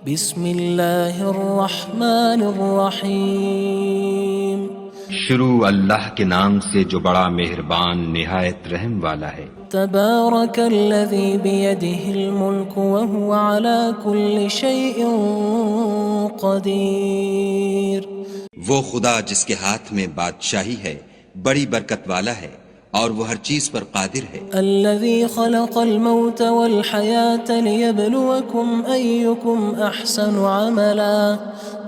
بسم اللہ الرحمن الرحیم شروع اللہ کے نام سے جو بڑا مہربان نہایت رحم والا ہے۔ تبارک الذی بیدہ الملک وہو علی کل شیء قدیر۔ وہ خدا جس کے ہاتھ میں بادشاہی ہے بڑی برکت والا ہے اور وہ ہر چیز پر قادر ہے۔ الذي خلق الموت والحياة ليبلوكم أيكم أحسن عملا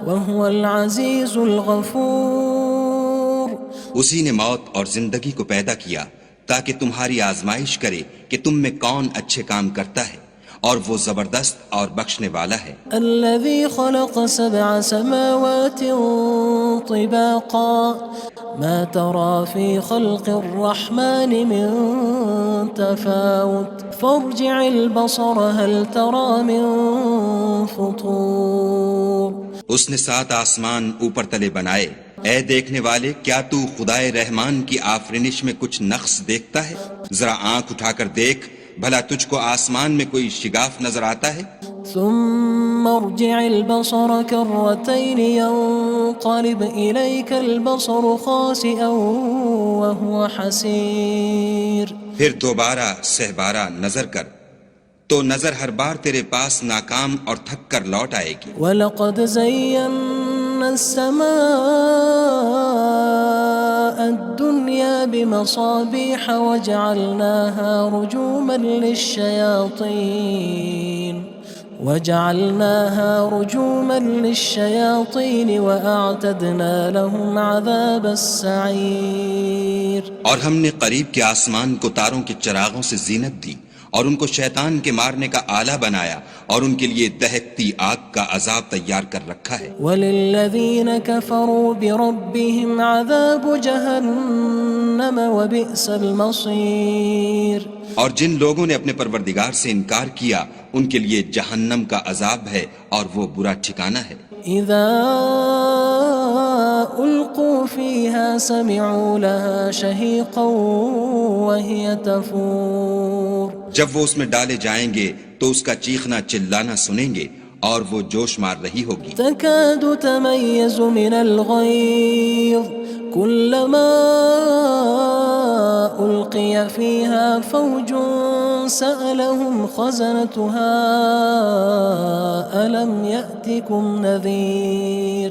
وهو العزيز الغفور۔ اسی نے موت اور زندگی کو پیدا کیا تاکہ تمہاری آزمائش کرے کہ تم میں کون اچھے کام کرتا ہے، اور وہ زبردست اور بخشنے والا ہے۔ الذي خلق 7 سماوات طباقا ما ترى في خلق الرحمن من تفاوت فارجع البصر هل ترى من فطور۔ اس نے 7 آسمان اوپر تلے بنائے، اے دیکھنے والے کیا تو خدائے رحمان کی آفرینش میں کچھ نقص دیکھتا ہے؟ ذرا آنکھ اٹھا کر دیکھ، بھلا تجھ کو آسمان میں کوئی شگاف نظر آتا ہے؟ ثم ارجع البصر كرتين ينقلب إليك البصر خاسئا وهو حسير۔ پھر دوبارہ سہبارہ نظر کر تو نظر ہر بار تیرے پاس ناکام اور تھک کر لوٹ آئے گی۔ وَلَقَدْ زَيَّنَّا السَّمَاءَ الدُّنْيَا بِمَصَابِيحَ وَجَعَلْنَاهَا رُجُومًا لِلشَّيَاطِينِ وَأَعْتَدْنَا لَهُمْ عَذَابَ السَّعِيرِ۔ اور ہم نے قریب کے آسمان کو تاروں کے چراغوں سے زینت دی اور ان کو شیطان کے مارنے کا آلہ بنایا، اور ان کے لیے دہکتی آگ کا عذاب تیار کر رکھا ہے۔ وَلِلَّذِينَ كَفَرُوا بِرَبِّهِمْ عَذَابُ جَهَنَّمَ وَبِئْسَ الْمَصِيرُ۔ اور جن لوگوں نے اپنے پروردگار سے انکار کیا ان کے لیے جہنم کا عذاب ہے اور وہ برا ٹھکانہ ہے۔ اذا القوا فيها سمعوا لها شهيقا وهي تفور۔ جب وہ اس میں ڈالے جائیں گے تو اس کا چیخنا چلانا سنیں گے اور وہ جوش مار رہی ہوگی۔ تكاد تميز من الغيظ كلما ألقي فيها فوج سألهم خزنتها ألم يأتكم نذير۔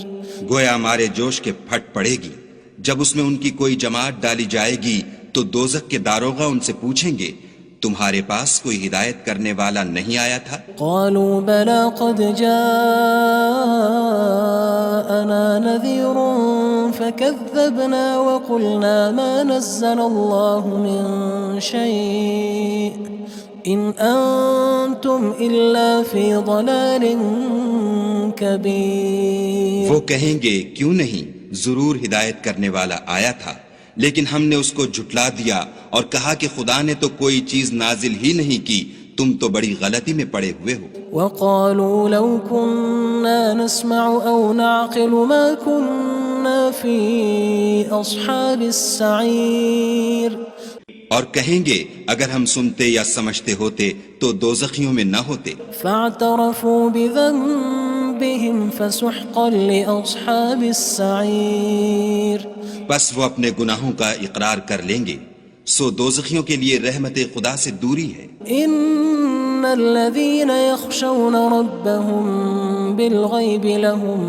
گویا مارے جوش کے پھٹ پڑے گی۔ جب اس میں ان کی کوئی جماعت ڈالی جائے گی تو دوزخ کے داروغہ ان سے پوچھیں گے تمہارے پاس کوئی ہدایت کرنے والا نہیں آیا تھا؟ قالوا بلى قد جاءنا نذير فكذبنا وقلنا ما نزل الله من شيء إن أنتم إلا في ضلال كبير۔ وہ کہیں گے کیوں نہیں، ضرور ہدایت کرنے والا آیا تھا، لیکن ہم نے اس کو جھٹلا دیا اور کہا کہ خدا نے تو کوئی چیز نازل ہی نہیں کی، تم تو بڑی غلطی میں پڑے ہوئے ہو۔ وقالوا لو كنا نسمع أو نعقل ما كنا في أصحاب السعير۔ اور کہیں گے اگر ہم سنتے یا سمجھتے ہوتے تو دوزخیوں میں نہ ہوتے۔ فاعترفوا بذنبهم فسحقا لأصحاب السعير۔ بس وہ اپنے گناہوں کا اقرار کر لیں گے، سو دوزخیوں کے لیے رحمت خدا سے دوری ہے۔ ان الذين يخشون ربهم بالغيب لهم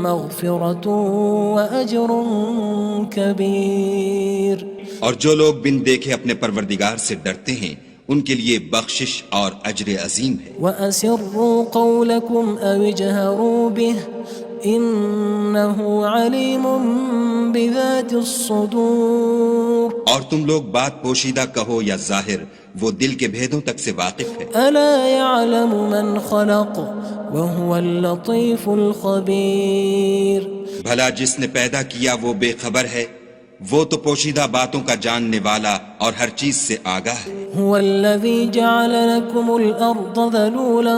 مغفرة وأجر كبير۔ اور جو لوگ بن دیکھے اپنے پروردگار سے ڈرتے ہیں ان کے لیے بخشش اور اجر عظیم ہے۔ وَأَسِرُّوا قَوْلَكُمْ أَوِ اجْهَرُوا بِهِ إِنَّهُ عَلِيمٌ بِذَاتِ الصُّدُورِ۔ اور تم لوگ بات پوشیدہ کہو یا ظاہر، وہ دل کے بھیدوں تک سے واقف ہے۔ أَلَا يَعْلَمُ مَنْ خَلَقَ وَهُوَ اللَّطِيفُ الْخَبِيرُ۔ بھلا جس نے پیدا کیا وہ بے خبر ہے، وہ تو پوشیدہ باتوں کا جاننے والا اور ہر چیز سے آگاہ ہے۔ هو الذي جعل لكم الأرض ذلولا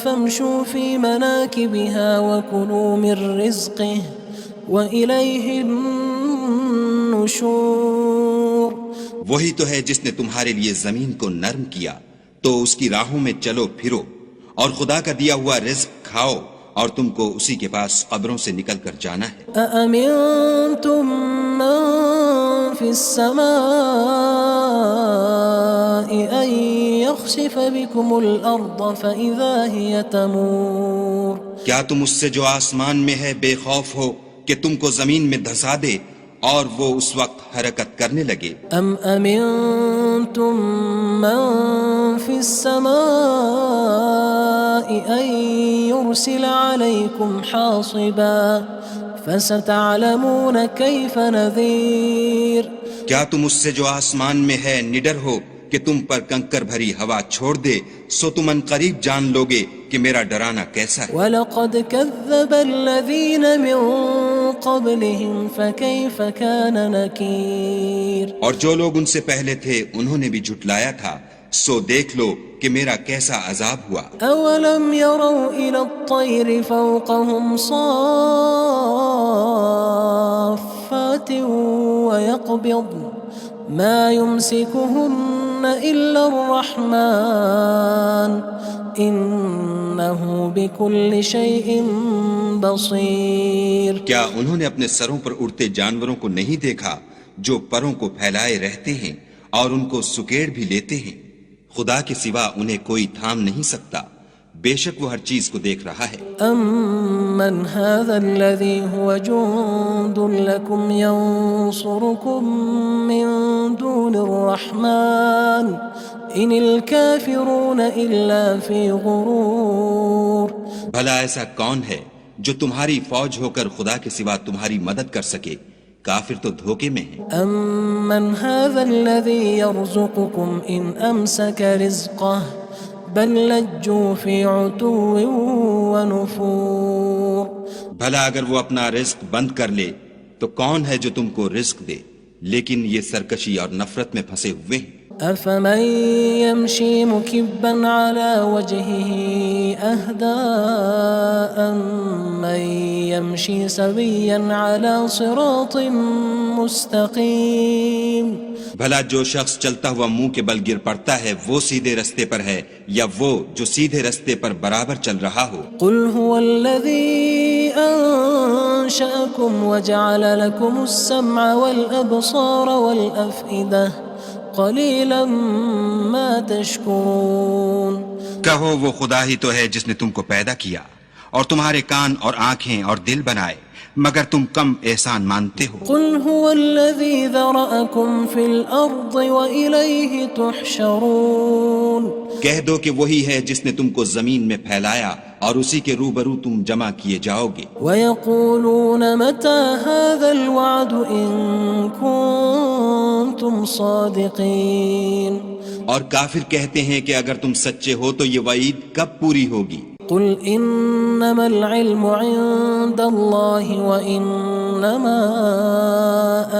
فامشوا في مناكبها وكلوا من رزقه وإليه النشور۔ وہی تو ہے جس نے تمہارے لیے زمین کو نرم کیا تو اس کی راہوں میں چلو پھرو اور خدا کا دیا ہوا رزق کھاؤ اور تم کو اسی کے پاس قبروں سے نکل کر جانا ہے۔ أأمنتم من في السماء أن يخسف بكم الأرض فإذا هي تمور کیا تم اس سے جو آسمان میں ہے بے خوف ہو کہ تم کو زمین میں دھسا دے اور وہ اس وقت حرکت کرنے لگے؟ أم أمنتم من في السماء أن يرسل عليكم حاصبا فستعلمون كيف نذير کیا تم اس سے جو آسمان میں ہے نڈر ہو کہ تم پر کنکر بھری ہوا چھوڑ دے، سو تم ان قریب جان لوگے کہ میرا ڈرانا کیسا ہے۔ وَلَقَدْ كَذَّبَ الَّذِينَ مِن قَبْلِهِمْ فَكَيْفَ كَانَ نَكِيرٌ اور جو لوگ ان سے پہلے تھے انہوں نے بھی جھٹلایا تھا، سو دیکھ لو کہ میرا کیسا عذاب ہوا۔ أَوَلَمْ يَرَوْا إِلَى الطَّيْرِ فَوْقَهُمْ صَافَّاتٍ وَيَقْبِضْنَ مَا يُمْسِكُهُنَّ إِلَّا الرَّحْمَنُ إِنَّهُ بِكُلِّ شَيْءٍ بَصِيرٌ کیا انہوں نے اپنے سروں پر اڑتے جانوروں کو نہیں دیکھا جو پروں کو پھیلائے رہتے ہیں اور ان کو سکیڑ بھی لیتے ہیں؟ خدا کے سوا انہیں کوئی تھام نہیں سکتا، بے شک وہ ہر چیز کو دیکھ رہا ہے۔ أَمَّنْ هَذَا الَّذِي هُوَ جُندٌ لَكُمْ يَنصُرُكُم مِّن دُونِ الرَّحْمَنِ إِنِ الْكَافِرُونَ إِلَّا فِي غُرُورٍ بھلا ایسا کون ہے جو تمہاری فوج ہو کر خدا کے سوا تمہاری مدد کر سکے؟ کافر تو دھوکے میں ہیں۔ أَمَّنْ هَذَا الَّذِي يَرْزُقُكُمْ إِنْ أَمْسَكَ رِزْقَهُ بَلْ لَجُّوا فِي عُتُوٍّ وَنُفُورٍ بھلا اگر وہ اپنا رزق بند کر لے تو کون ہے جو تم کو رزق دے؟ لیکن یہ سرکشی اور نفرت میں پھنسے ہوئے ہیں۔ أَفَمَن يَمْشِي مُكِبًّا عَلَى وَجْهِهِ أَهْدَىٰ أَمَّن يَمْشِي سَوِيًّا عَلَى صِرَاطٍ مُّسْتَقِيمٍ بھلا جو شخص چلتا ہوا منہ کے بل گر پڑتا ہے وہ سیدھے رستے پر ہے یا وہ جو سیدھے رستے پر برابر چل رہا ہو؟ قُلْ هُوَ الَّذِي أَنشَأَكُمْ وَجَعَلَ لَكُمُ السَّمْعَ وَالْأَبْصَارَ وَالْأَفْئِدَةَ قَلِيلًا مَا تَشْكُرُونَ کہو وہ خدا ہی تو ہے جس نے تم کو پیدا کیا اور تمہارے کان اور آنکھیں اور دل بنائے، مگر تم کم احسان مانتے ہو۔ قُلْ هُوَ الَّذِي ذَرَأَكُمْ فِي الْأَرْضِ وَإِلَيْهِ تُحْشَرُونَ کہہ دو کہ وہی ہے جس نے تم کو زمین میں پھیلایا اور اسی کے روبرو تم جمع کیے جاؤ گے۔ وَيَقُولُونَ مَتَى هَذَا الْوَعْدُ إِن كُنتُمْ صَادِقِينَ اور کافر کہتے ہیں کہ اگر تم سچے ہو تو یہ وعید کب پوری ہوگی؟ قُلْ إِنَّمَا الْعِلْمُ عِندَ اللَّهِ وَإِنَّمَا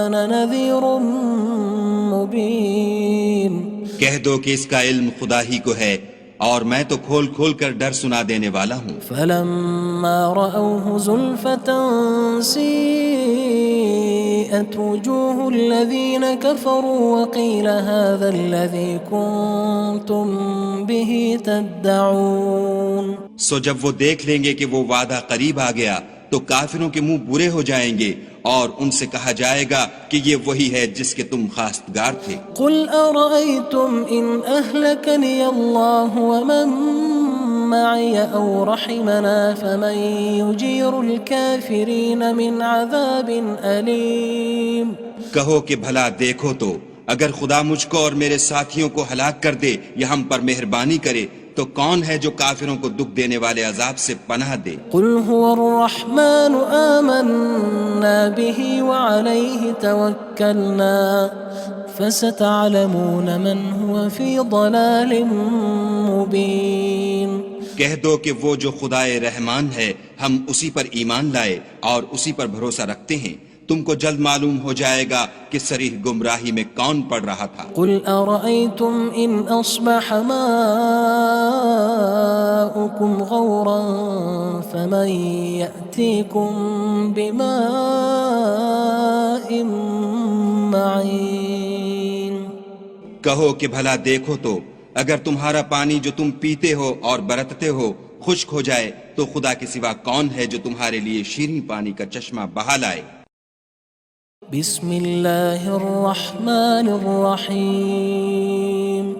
أَنَا نَذِيرٌ مُّبِينٌ کہہ دو کہ اس کا علم خدا ہی کو ہے اور میں تو کھول کھول کر ڈر سنا دینے والا ہوں۔ فَلَمَّا رَأَوْهُ زُلْفَةً سِيئَتْ وُجُوهُ الَّذِينَ كَفَرُوا وَقِيلَ هَذَا الَّذِي كُنتُم بِهِ تَدَّعُونَ سو جب وہ دیکھ لیں گے کہ وہ وعدہ قریب آ گیا تو کافروں کے منہ برے ہو جائیں گے اور ان سے کہا جائے گا کہ یہ وہی ہے جس کے تم خواستگار تھے۔ قُلْ أَرَأَيْتُمْ إِنْ أَهْلَكَنِيَ اللَّهُ وَمَن مَّعِيَ أَوْ رَحِمَنَا فَمَن يُجِيرُ الْكَافِرِينَ مِنْ عَذَابٍ أَلِيمٍ کہو کہ بھلا دیکھو تو اگر خدا مجھ کو اور میرے ساتھیوں کو ہلاک کر دے یا ہم پر مہربانی کرے تو کون ہے جو کافروں کو دکھ دینے والے عذاب سے پناہ دے؟ قُلْ هُوَ الرَّحْمَنُ آمَنَّا بِهِ وَعَلَيْهِ تَوَكَّلْنَا فَسَتَعْلَمُونَ مَنْ هُوَ فِي ضَلَالٍ مُّبِينٍ کہہ دو کہ وہ جو خدائے رحمان ہے ہم اسی پر ایمان لائے اور اسی پر بھروسہ رکھتے ہیں، تم کو جلد معلوم ہو جائے گا کہ صریح گمراہی میں کون پڑ رہا تھا۔ قُلْ أَرَأَيْتُمْ إِنْ أَصْبَحَ مَاؤُكُمْ غَوْرًا فَمَن يَأْتِيكُم بِمَاءٍ مَّعِينٍ کہو کہ بھلا دیکھو تو اگر تمہارا پانی جو تم پیتے ہو اور برتتے ہو خشک ہو جائے تو خدا کے سوا کون ہے جو تمہارے لیے شیریں پانی کا چشمہ بہا لائے؟ بسم اللہ الرحمن الرحیم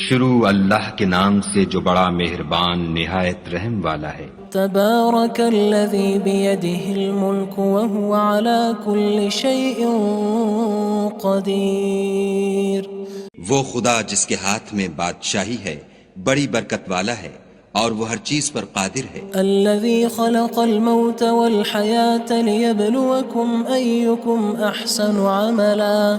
شروع اللہ کے نام سے جو بڑا مہربان نہایت رحم والا ہے۔ تبارک الذی بیدہ الملک وہو علی کل شیء قدیر۔ وہ خدا جس کے ہاتھ میں بادشاہی ہے بڑی برکت والا ہے اور وہ ہر چیز پر قادر ہے۔ الذي خلق الموت والحياة ليبلوكم أيكم أحسن عملا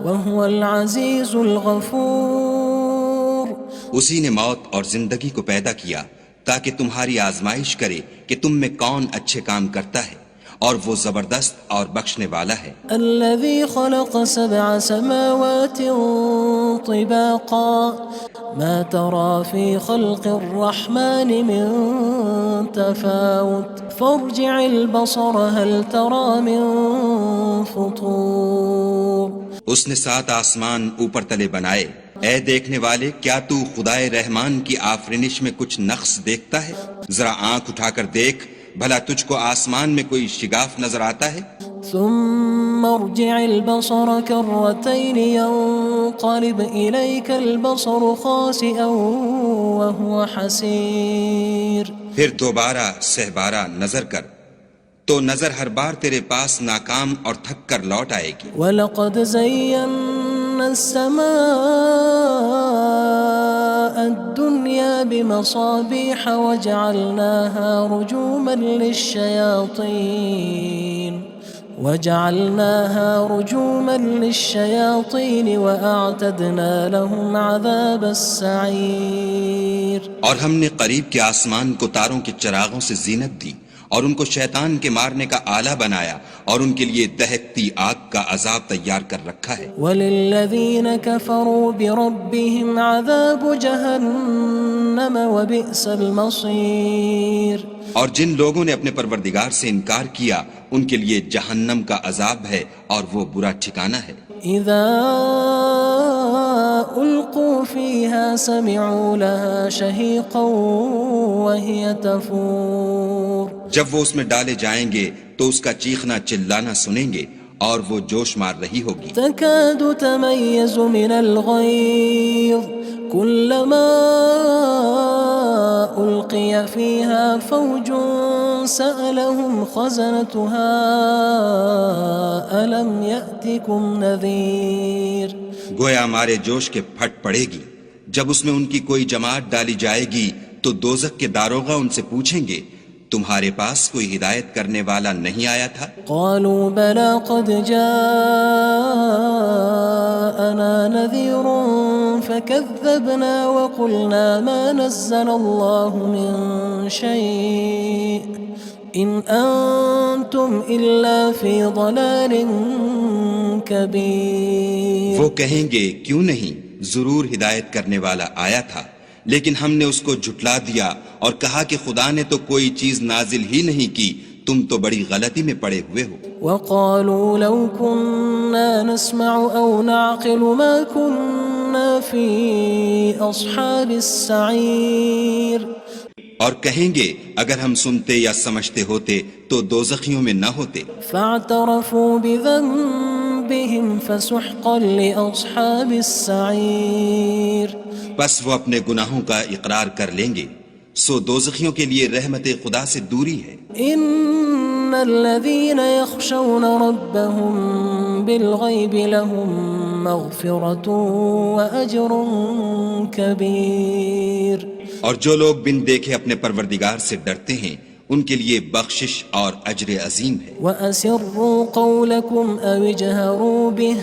وهو العزيز الغفور۔ اسی نے موت اور زندگی کو پیدا کیا تاکہ تمہاری آزمائش کرے کہ تم میں کون اچھے کام کرتا ہے، اور وہ زبردست اور بخشنے والا ہے۔ الذي خلق 7 سماوات طباقا ما ترى في خلق الرحمن من تفاوت فارجع البصر هل ترى من فطور۔ اس نے 7 آسمان اوپر تلے بنائے، اے دیکھنے والے کیا تو خدائے رحمان کی آفرینش میں کچھ نقص دیکھتا ہے؟ ذرا آنکھ اٹھا کر دیکھ بھلا تجھ کو آسمان میں کوئی شگاف نظر آتا ہے؟ ثم ارجع البصر كرتين ينقلب إليك البصر خاسئا وهو حسير۔ پھر دوبارہ سہبارہ نظر کر تو نظر ہر بار تیرے پاس ناکام اور تھک کر لوٹ آئے گی۔ وَلَقَدْ زَيَّنَّا السَّمَاءَ الدُّنْيَا بِمَصَابِيحَ وَجَعَلْنَاهَا رُجُومًا لِلشَّيَاطِينِ وَأَعْتَدْنَا لَهُمْ عَذَابَ السَّعِيرِ۔ اور ہم نے قریب کے آسمان کو تاروں کے چراغوں سے زینت دی اور ان کو شیطان کے مارنے کا آلہ بنایا اور ان کے لیے دہکتی آگ کا عذاب تیار کر رکھا ہے۔ وَلِلَّذِينَ كَفَرُوا بِرَبِّهِمْ عَذَابُ جَهَنَّمَ وَبِئْسَ الْمَصِيرُ۔ اور جن لوگوں نے اپنے پروردگار سے انکار کیا ان کے لیے جہنم کا عذاب ہے اور وہ برا ٹھکانہ ہے۔ اذا القوا فيها سمعوا لها شهيقا وهي تفور۔ جب وہ اس میں ڈالے جائیں گے تو اس کا چیخنا چلانا سنیں گے اور وہ جوش مار رہی ہوگی۔ تكاد تميز من الغيظ كلما ألقي فيها فوج سألهم خزنتها ألم يأتكم نذير۔ گویا مارے جوش کے پھٹ پڑے گی جب اس میں ان کی کوئی جماعت ڈالی جائے گی تو دوزخ کے داروغہ ان سے پوچھیں گے تمہارے پاس کوئی ہدایت کرنے والا نہیں آیا تھا؟ قالوا بلى قد جاءنا نذير فكذبنا وقلنا ما نزل الله من شيء إن أنتم إلا في ضلال كبير۔ وہ کہیں گے کیوں نہیں، ضرور ہدایت کرنے والا آیا تھا، لیکن ہم نے اس کو جھٹلا دیا اور کہا کہ خدا نے تو کوئی چیز نازل ہی نہیں کی، تم تو بڑی غلطی میں پڑے ہوئے ہو۔ وقالوا لو كنا نسمع أو نعقل ما كنا في أصحاب السعير۔ اور کہیں گے اگر ہم سنتے یا سمجھتے ہوتے تو دوزخیوں میں نہ ہوتے۔ فاعترفوا بذنبهم فسحقا لأصحاب السعير۔ بس وہ اپنے گناہوں کا اقرار کر لیں گے، سو دوزخیوں کے لیے رحمت خدا سے دوری ہے۔ ان الذين يخشون ربهم بالغيب لهم مغفرة وأجر كبير۔ اور جو لوگ بن دیکھے اپنے پروردگار سے ڈرتے ہیں ان کے لیے بخشش اور اجر عظیم ہے۔ وَأَسِرُّوا قَوْلَكُمْ أَوِ اجْهَرُوا بِهِ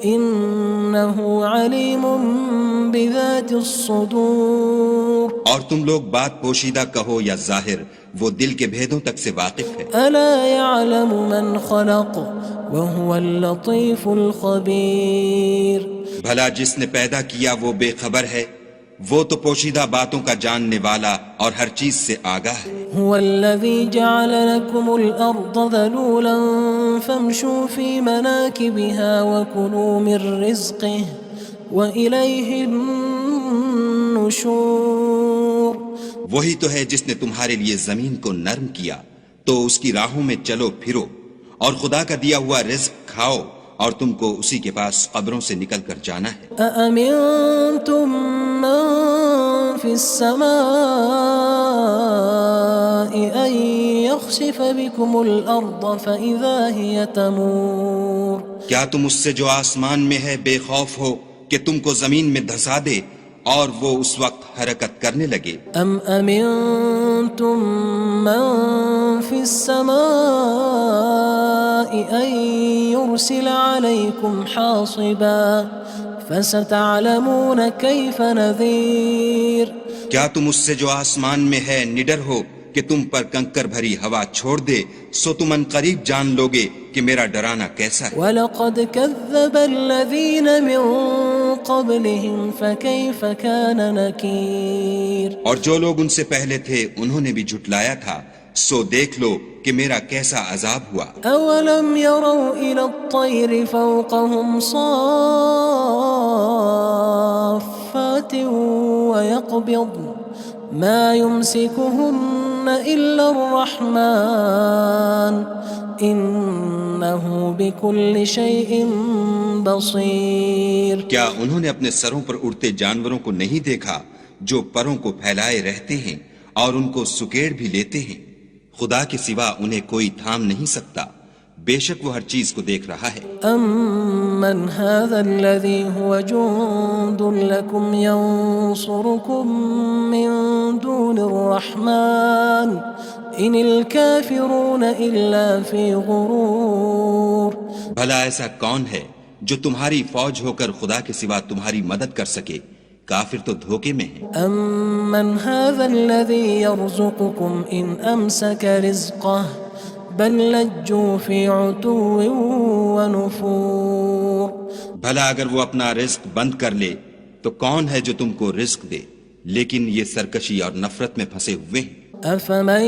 إِنَّهُ عَلِيمٌ بِذَاتِ الصُّدُورِ۔ اور تم لوگ بات پوشیدہ کہو یا ظاہر، وہ دل کے بھیدوں تک سے واقف ہے۔ أَلَا يَعْلَمُ مَنْ خَلَقَ وَهُوَ اللَّطِيفُ الْخَبِيرُ۔ بھلا جس نے پیدا کیا وہ بے خبر ہے، وہ تو پوشیدہ باتوں کا جاننے والا اور ہر چیز سے آگاہ ہے۔ هو الذي جعل لكم الأرض ذلولا فامشوا في مناكبها وكلوا من رزقه وإليه النشور وہی تو ہے جس نے تمہارے لیے زمین کو نرم کیا تو اس کی راہوں میں چلو پھرو، اور خدا کا دیا ہوا رزق کھاؤ، اور تم کو اسی کے پاس قبروں سے نکل کر جانا ہے۔ أأمنتم من في السماء أن يخسف بكم الأرض فإذا هي تمور کیا تم اس سے جو آسمان میں ہے بے خوف ہو کہ تم کو زمین میں دھسا دے اور وہ اس وقت حرکت کرنے لگے؟ أم أمنتم من في السماء أن يرسل عليكم حاصبا فستعلمون كيف نذير کیا تم اس سے جو آسمان میں ہے نڈر ہو کہ تم پر کنکر بھری ہوا چھوڑ دے، سو تم ان قریب جان لوگے کہ میرا ڈرانا کیسا ہے۔ وَلَقَدْ كَذَّبَ الَّذِينَ مِن قَبْلِهِمْ فَكَيْفَ كَانَ نَكِيرٌ اور جو لوگ ان سے پہلے تھے انہوں نے بھی جھٹلایا تھا، سو دیکھ لو کہ میرا کیسا عذاب ہوا۔ أَوَلَمْ يَرَوْا إِلَى الطَّيْرِ فَوْقَهُمْ صَافَّاتٍ وَيَقْبِضْنَ مَا يُمْسِكُهُنَّ إِلَّا الرَّحْمَنُ إِنَّهُ بِكُلِّ شَيْءٍ بَصِيرٌ کیا انہوں نے اپنے سروں پر اڑتے جانوروں کو نہیں دیکھا جو پروں کو پھیلائے رہتے ہیں اور ان کو سکیڑ بھی لیتے ہیں؟ خدا کے سوا انہیں کوئی تھام نہیں سکتا، بے شک وہ ہر چیز کو دیکھ رہا ہے۔ أَمَّنْ هَذَا الَّذِي هُوَ جُندٌ لَكُمْ يَنصُرُكُم مِّن دُونِ الرَّحْمَنِ إِنِ الْكَافِرُونَ إِلَّا فِي غُرُورٍ بھلا ایسا کون ہے جو تمہاری فوج ہو کر خدا کے سوا تمہاری مدد کر سکے؟ کافر تو دھوکے میں ہیں۔ أَمَّنْ هَذَا الَّذِي يَرْزُقُكُمْ إِنْ أَمْسَكَ رِزْقَهُ بَلْ لَجُّوا فِي عُتُوٍّ وَنُفُورٍ بھلا اگر وہ اپنا رزق بند کر لے تو کون ہے جو تم کو رزق دے؟ لیکن یہ سرکشی اور نفرت میں پھنسے ہوئے ہیں۔ أَفَمَن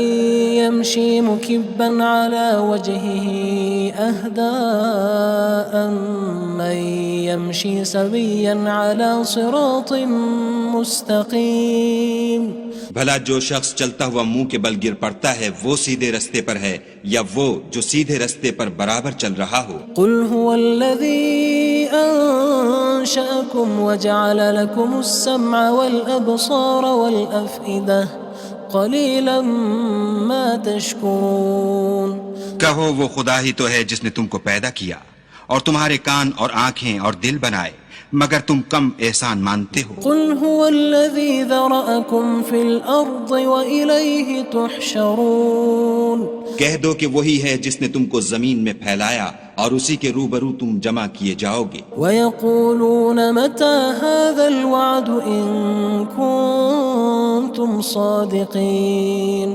يَمْشِي مُكِبًّا عَلَى وَجْهِهِ أَهْدَىٰ أَمَّن يَمْشِي سَوِيًّا عَلَى صِرَاطٍ مُّسْتَقِيمٍ بھلا جو شخص چلتا ہوا منہ کے بل گر پڑتا ہے وہ سیدھے رستے پر ہے یا وہ جو سیدھے رستے پر برابر چل رہا ہو؟ قُلْ هُوَ الَّذِي أَنشَأَكُمْ وَجَعَلَ لَكُمُ السَّمْعَ وَالْأَبْصَارَ وَالْأَفْئِدَةَ قَلِيلًا مَا تَشْكُرُونَ کہو وہ خدا ہی تو ہے جس نے تم کو پیدا کیا اور تمہارے کان اور آنکھیں اور دل بنائے، مگر تم کم احسان مانتے ہو۔ قُلْ هُوَ الَّذِي ذَرَأَكُمْ فِي الْأَرْضِ وَإِلَيْهِ تُحْشَرُونَ کہہ دو کہ وہی ہے جس نے تم کو زمین میں پھیلایا اور اسی کے روبرو تم جمع کیے جاؤ گے۔ وَيَقُولُونَ مَتَى هَذَا الْوَعْدُ إِن كُنتُمْ صَادِقِينَ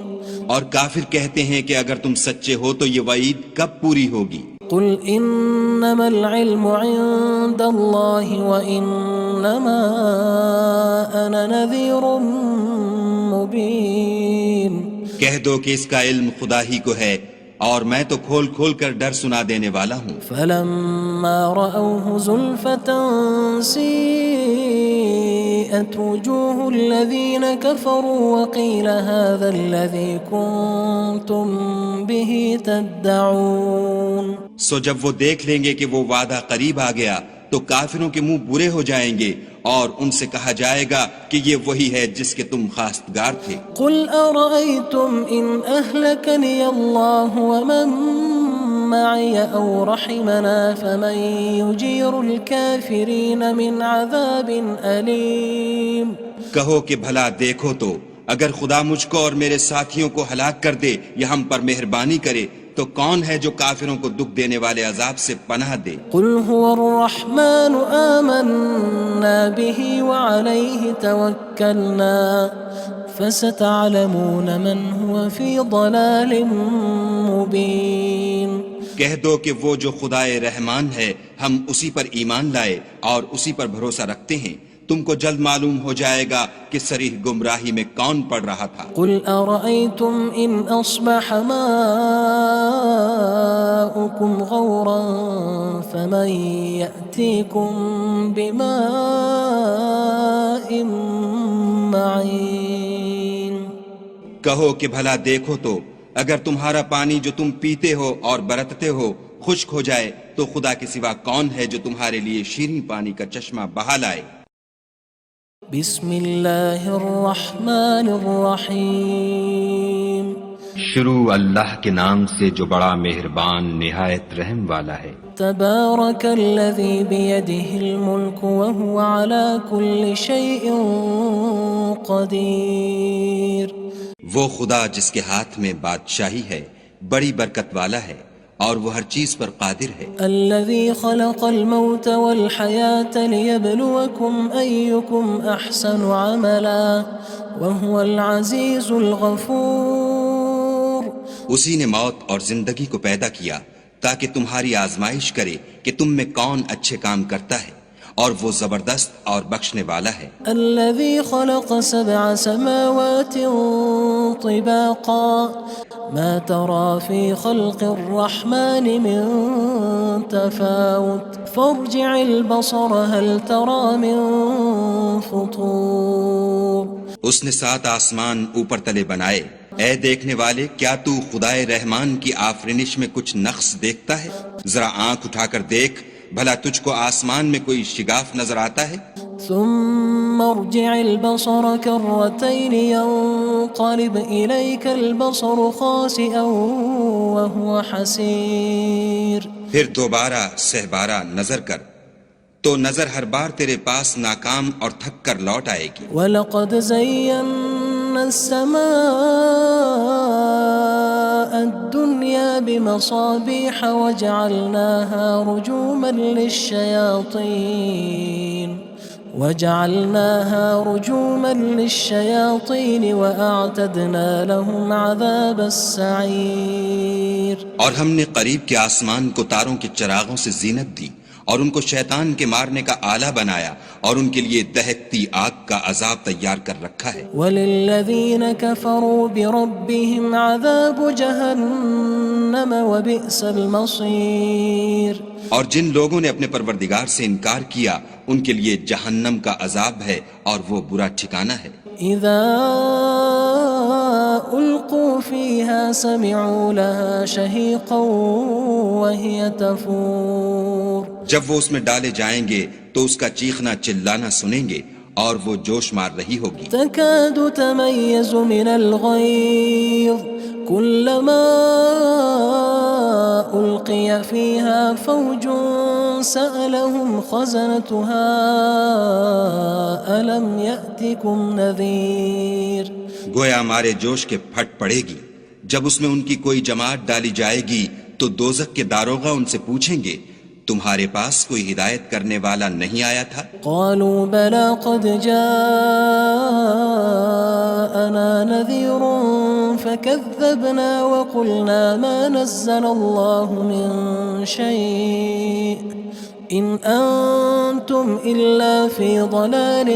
اور کافر کہتے ہیں کہ اگر تم سچے ہو تو یہ وعید کب پوری ہوگی؟ قُلْ إِنَّمَا الْعِلْمُ عِندَ اللَّهِ وَإِنَّمَا أَنَا نَذِيرٌ مُّبِينٌ کہہ دو کہ اس کا علم خدا ہی کو ہے اور میں تو کھول کھول کر ڈر سنا دینے والا ہوں۔ فَلَمَّا رَأَوْهُ زُلْفَةً سِيئَتْ وُجُوهُ الَّذِينَ كَفَرُوا وَقِيلَ هَذَا الَّذِي كُنتُم بِهِ تَدَّعُونَ سو جب وہ دیکھ لیں گے کہ وہ وعدہ قریب آ گیا تو کافروں کے منہ برے ہو جائیں گے اور ان سے کہا جائے گا کہ یہ وہی ہے جس کے تم خواستگار تھے۔ قُلْ أَرَأَيْتُمْ إِنْ أَهْلَكَنِيَ اللَّهُ وَمَن مَّعِيَ أَوْ رَحِمَنَا فَمَن يُجِيرُ الْكَافِرِينَ مِنْ عَذَابٍ أَلِيمٍ کہو کہ بھلا دیکھو تو اگر خدا مجھ کو اور میرے ساتھیوں کو ہلاک کر دے یا ہم پر مہربانی کرے تو کون ہے جو کافروں کو دکھ دینے والے عذاب سے پناہ دے؟ قُلْ هُوَ الرَّحْمَنُ آمَنَّا بِهِ وَعَلَيْهِ تَوَكَّلْنَا فَسَتَعْلَمُونَ مَنْ هُوَ فِي ضَلَالٍ مُّبِينٍ کہہ دو کہ وہ جو خدائے رحمان ہے ہم اسی پر ایمان لائے اور اسی پر بھروسہ رکھتے ہیں، تم کو جلد معلوم ہو جائے گا کہ صریح گمراہی میں کون پڑ رہا تھا۔ قُلْ أَرَأَيْتُمْ إِنْ أَصْبَحَ مَاؤُكُمْ غَوْرًا فَمَن يَأْتِيكُم بِمَاءٍ معين کہو کہ بھلا دیکھو تو اگر تمہارا پانی جو تم پیتے ہو اور برتتے ہو خشک ہو جائے تو خدا کے سوا کون ہے جو تمہارے لیے شیریں پانی کا چشمہ بہا لائے؟ بسم اللہ الرحمن الرحیم شروع اللہ کے نام سے جو بڑا مہربان نہایت رحم والا ہے۔ تبارک الذی بیدہ الملک وہو علی کل شیء قدیر، وہ خدا جس کے ہاتھ میں بادشاہی ہے بڑی برکت والا ہے اور وہ ہر چیز پر قادر ہے۔ الذي خلق الموت والحياة ليبلوكم أيكم أحسن عملا وهو العزيز الغفور، اسی نے موت اور زندگی کو پیدا کیا تاکہ تمہاری آزمائش کرے کہ تم میں کون اچھے کام کرتا ہے، اور وہ زبردست اور بخشنے والا ہے۔ الذي خلق 7 سماوات طباقا ما ترى في خلق الرحمن من تفاوت فارجع البصر هل ترى من فطور۔ اس نے 7 آسمان اوپر تلے بنائے، اے دیکھنے والے کیا تو خدائے رحمان کی آفرینش میں کچھ نقص دیکھتا ہے؟ ذرا آنکھ اٹھا کر دیکھ بھلا تجھ کو آسمان میں کوئی شگاف نظر آتا ہے؟ ثم ارجع البصر كرتين ينقلب إليك البصر خاسئا وهو حسير، پھر دوبارہ سہبارہ نظر کر تو نظر ہر بار تیرے پاس ناکام اور تھک کر لوٹ آئے گی۔ وَلَقَدْ زَيَّنَّا السَّمَاءَ الدُّنْيَا بِمَصَابِيحَ وَجَعَلْنَاهَا رُجُومًا لِلشَّيَاطِينِ وَأَعْتَدْنَا لَهُمْ عَذَابَ السَّعِيرِ، اور ہم نے قریب کے آسمان کو تاروں کے چراغوں سے زینت دی اور ان کو شیطان کے مارنے کا آلہ بنایا اور ان کے لیے دہکتی آگ کا عذاب تیار کر رکھا ہے۔ وَلِلَّذِينَ كَفَرُوا بِرَبِّهِمْ عَذَابُ جَهَنَّمَ وَبِئْسَ الْمَصِيرُ، اور جن لوگوں نے اپنے پروردگار سے انکار کیا ان کے لیے جہنم کا عذاب ہے اور وہ برا ٹھکانہ ہے۔ اذا القوا فيها سمعوا لها شهيقا وهي تفور، جب وہ اس میں ڈالے جائیں گے تو اس کا چیخنا چلانا سنیں گے اور وہ جوش مار رہی ہوگی۔ تكاد تميز من الغيظ كلما ألقي فيها فوج سألهم خزنتها ألم يأتكم نذير، گویا مارے جوش کے پھٹ پڑے گی جب اس میں ان کی کوئی جماعت ڈالی جائے گی تو دوزخ کے داروغہ ان سے پوچھیں گے تمہارے پاس کوئی ہدایت کرنے والا نہیں آیا تھا؟ قالوا بلى قد جاءنا نذير فكذبنا وقلنا ما نزل الله من شيء إن أنتم إلا في ضلال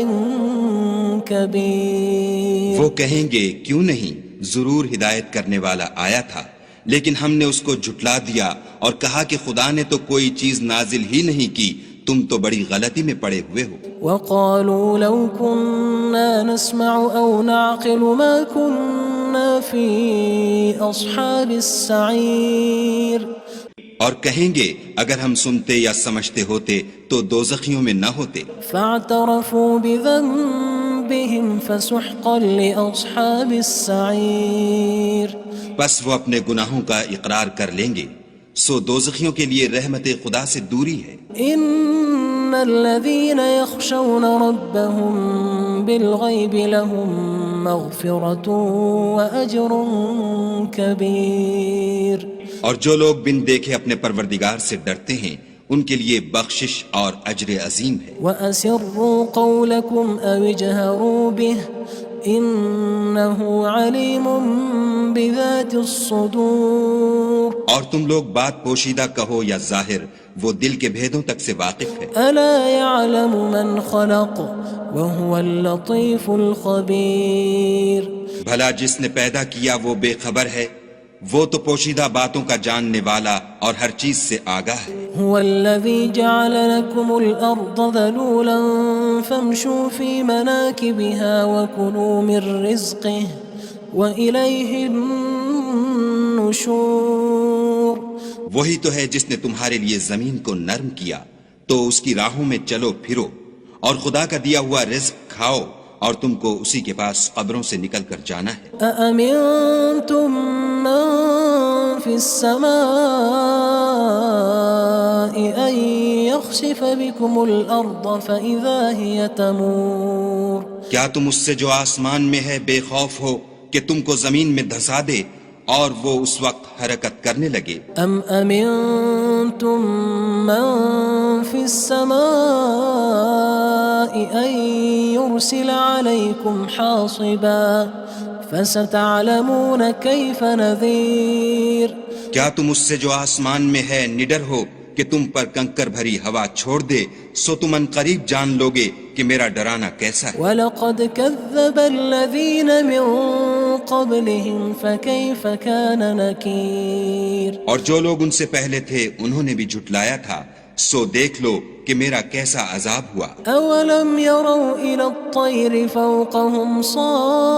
كبير۔ وہ کہیں گے کیوں نہیں، ضرور ہدایت کرنے والا آیا تھا، لیکن ہم نے اس کو جھٹلا دیا اور کہا کہ خدا نے تو کوئی چیز نازل ہی نہیں کی، تم تو بڑی غلطی میں پڑے ہوئے ہو۔ وقالوا لو كنا نسمع أو نعقل ما كنا في أصحاب السعير، اور کہیں گے اگر ہم سنتے یا سمجھتے ہوتے تو دوزخیوں میں نہ ہوتے۔ فاعترفوا بذنبهم فسحقا لأصحاب السعير، بس وہ اپنے گناہوں کا اقرار کر لیں گے، سو دوزخیوں کے لیے رحمت خدا سے دوری ہے۔ ان الذين يخشون ربهم بالغيب لهم مغفرة وأجر كبير، اور جو لوگ بن دیکھے اپنے پروردگار سے ڈرتے ہیں ان کے لیے بخشش اور اجر عظیم ہے۔ وأسروا قولكم أو اجهروا به إنه عليم بذات الصدور، اور تم لوگ بات پوشیدہ کہو یا ظاہر، وہ دل کے بھیدوں تک سے واقف ہے۔ ألا يعلم من خلق وهو اللطيف الخبير، بھلا جس نے پیدا کیا وہ بے خبر ہے، وہ تو پوشیدہ باتوں کا جاننے والا اور ہر چیز سے آگاہ ہے۔ هو الذي جعل لكم الأرض ذلولا فامشوا في مناكبها وكلوا من رزقه وإليه النشور. وہی تو ہے جس نے تمہارے لیے زمین کو نرم کیا تو اس کی راہوں میں چلو پھرو اور خدا کا دیا ہوا رزق کھاؤ اور تم کو اسی کے پاس قبروں سے نکل کر جانا ہے. أأمنتم من في السماء أن يخسف بكم الأرض فإذا هي تمور. کیا تم اس سے جو آسمان میں ہے بے خوف ہو کہ تم کو زمین میں دھسا دے اور وہ اس وقت حرکت کرنے لگے؟ ام امنتم من في السماء ان يرسل عليكم حاصبا فستعلمون كيف نذير. کیا تم اس سے جو آسمان میں ہے نڈر ہو کہ تم پر کنکر بھری ہوا چھوڑ دے سو تم ان قریب جان لوگے کہ میرا ڈرانا کیسا ہے. وَلَقَدْ كَذَّبَ الَّذِينَ مِن قَبْلِهِمْ فَكَيْفَ كَانَ نَكِيرٌ. اور جو لوگ ان سے پہلے تھے انہوں نے بھی جھٹلایا تھا سو دیکھ لو کہ میرا کیسا عذاب ہوا. أَوَلَمْ يَرَوْا إِلَى الطَّيْرِ فَوْقَهُمْ صَافَّاتٍ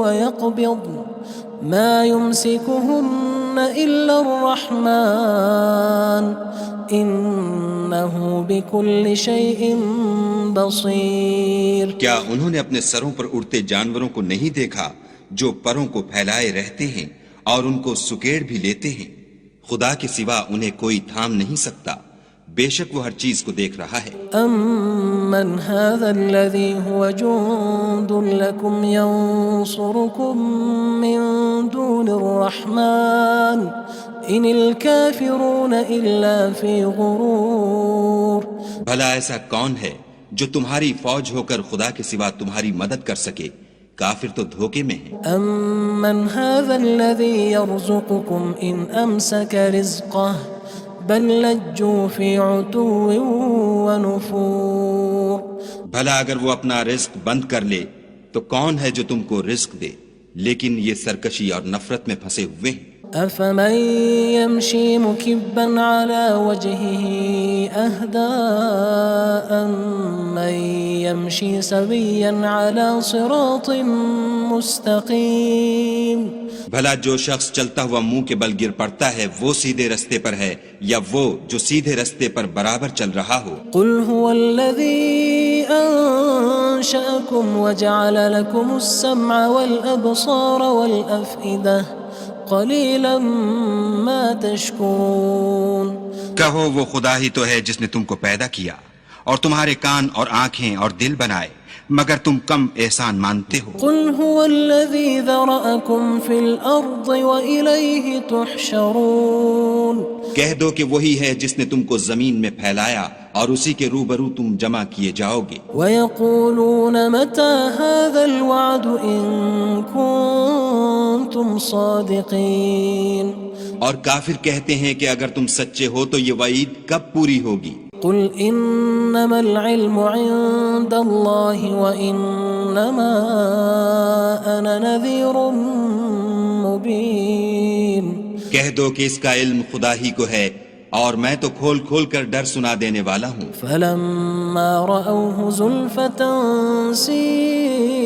وَيَقْبِضْنَ مَا يُمْسِكُهُنَّ إِلَّا الرَّحْمَنُ إِنَّهُ بِكُلِّ شَيْءٍ بَصِيرٌ. کیا انہوں نے اپنے سروں پر اڑتے جانوروں کو نہیں دیکھا جو پروں کو پھیلائے رہتے ہیں اور ان کو سکیڑ بھی لیتے ہیں؟ خدا کے سوا انہیں کوئی تھام نہیں سکتا، بے شک وہ ہر چیز کو دیکھ رہا ہے. أَمَّنْ هَذَا الَّذِي هُوَ جُندٌ لَكُمْ يَنصُرُكُم مِّن دُونِ الرَّحْمَنِ إِنِ الْكَافِرُونَ إِلَّا فِي غُرُورٍ. بھلا ایسا کون ہے جو تمہاری فوج ہو کر خدا کے سوا تمہاری مدد کر سکے؟ کافر تو دھوکے میں ہیں. أَمَّنْ هَذَا الَّذِي يَرْزُقُكُمْ إِنْ أَمْسَكَ رِزْقَهُ بَلْ لَجُّوا فِي عُتُوٍّ وَنُفُورٍ. بھلا اگر وہ اپنا رزق بند کر لے تو کون ہے جو تم کو رزق دے؟ لیکن یہ سرکشی اور نفرت میں پھنسے ہوئے ہیں. أَفَمَن يَمْشِي مُكِبًّا عَلَى وَجْهِهِ أَهْدَىٰ أَمَّن يَمْشِي سَوِيًّا عَلَى صِرَاطٍ مُّسْتَقِيمٍ. بھلا جو شخص چلتا ہوا منہ کے بل گر پڑتا ہے وہ سیدھے رستے پر ہے یا وہ جو سیدھے رستے پر برابر چل رہا ہو؟ قُلْ هُوَ الَّذِي أَنشَأَكُمْ وَجَعَلَ لَكُمُ السَّمْعَ وَالْأَبْصَارَ وَالْأَفْئِدَةَ قَلِيلًا مَا تَشْكُرُونَ. کہو وہ خدا ہی تو ہے جس نے تم کو پیدا کیا اور تمہارے کان اور آنکھیں اور دل بنائے، مگر تم کم احسان مانتے ہو. قُلْ هُوَ الَّذِي ذَرَأَكُمْ فِي الْأَرْضِ وَإِلَيْهِ تُحْشَرُونَ. کہہ دو کہ وہی ہے جس نے تم کو زمین میں پھیلایا اور اسی کے روبرو تم جمع کیے جاؤ گے. وَيَقُولُونَ مَتَى هَذَا الْوَعْدُ إِن كُنتُمْ صَادِقِينَ. اور کافر کہتے ہیں کہ اگر تم سچے ہو تو یہ وعید کب پوری ہوگی؟ قُلْ إِنَّمَا الْعِلْمُ عِندَ اللَّهِ وَإِنَّمَا أَنَا نَذِيرٌ مُّبِينٌ. کہہ دو کہ اس کا علم خدا ہی کو ہے اور میں تو کھول کھول کر ڈر سنا دینے والا ہوں. فَلَمَّا رَأَوْهُ زُلْفَةً سِيئَتْ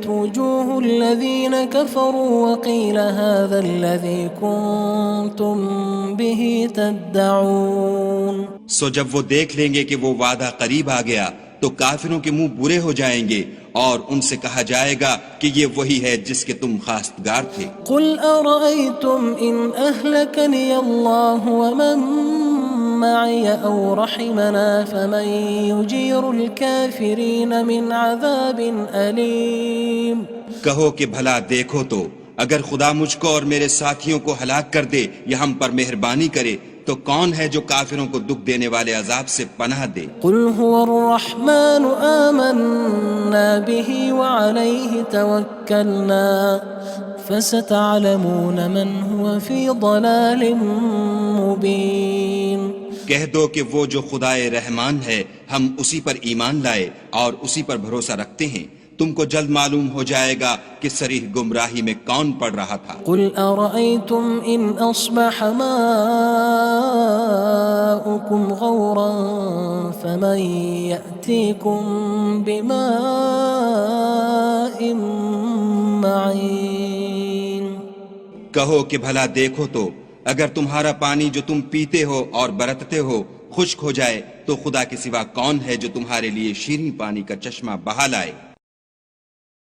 وُجُوهُ الَّذِينَ كَفَرُوا وَقِيلَ هَذَا الَّذِي كُنتُم بِهِ تَدَّعُونَ. سو جب وہ دیکھ لیں گے کہ وہ وعدہ قریب آ گیا تو کافروں کے منہ برے ہو جائیں گے اور ان سے کہا جائے گا کہ یہ وہی ہے جس کے تم خواستگار تھے. قُلْ أَرَأَيْتُمْ إِنْ أَهْلَكَنِيَ اللَّهُ وَمَن مَّعِيَ أَوْ رَحِمَنَا فَمَن يُجِيرُ الْكَافِرِينَ مِنْ عَذَابٍ أَلِيمٍ. کہو کہ بھلا دیکھو تو اگر خدا مجھ کو اور میرے ساتھیوں کو ہلاک کر دے یا ہم پر مہربانی کرے تو کون ہے جو کافروں کو دکھ دینے والے عذاب سے پناہ دے؟ قُلْ هُوَ الرَّحْمَنُ آمَنَّا بِهِ وَعَلَيْهِ تَوَكَّلْنَا فَسَتَعْلَمُونَ مَنْ هُوَ فِي ضَلَالٍ مُّبِينٍ. کہہ دو کہ وہ جو خدائے رحمان ہے ہم اسی پر ایمان لائے اور اسی پر بھروسہ رکھتے ہیں، تم کو جلد معلوم ہو جائے گا کہ صریح گمراہی میں کون پڑ رہا تھا۔ قل أرأيتم إن أصبح ماؤكم غورا فمن يأتيكم بماء معين۔ کہو کہ بھلا دیکھو تو اگر تمہارا پانی جو تم پیتے ہو اور برتتے ہو خشک ہو جائے تو خدا کے سوا کون ہے جو تمہارے لیے شیریں پانی کا چشمہ بہا لائے۔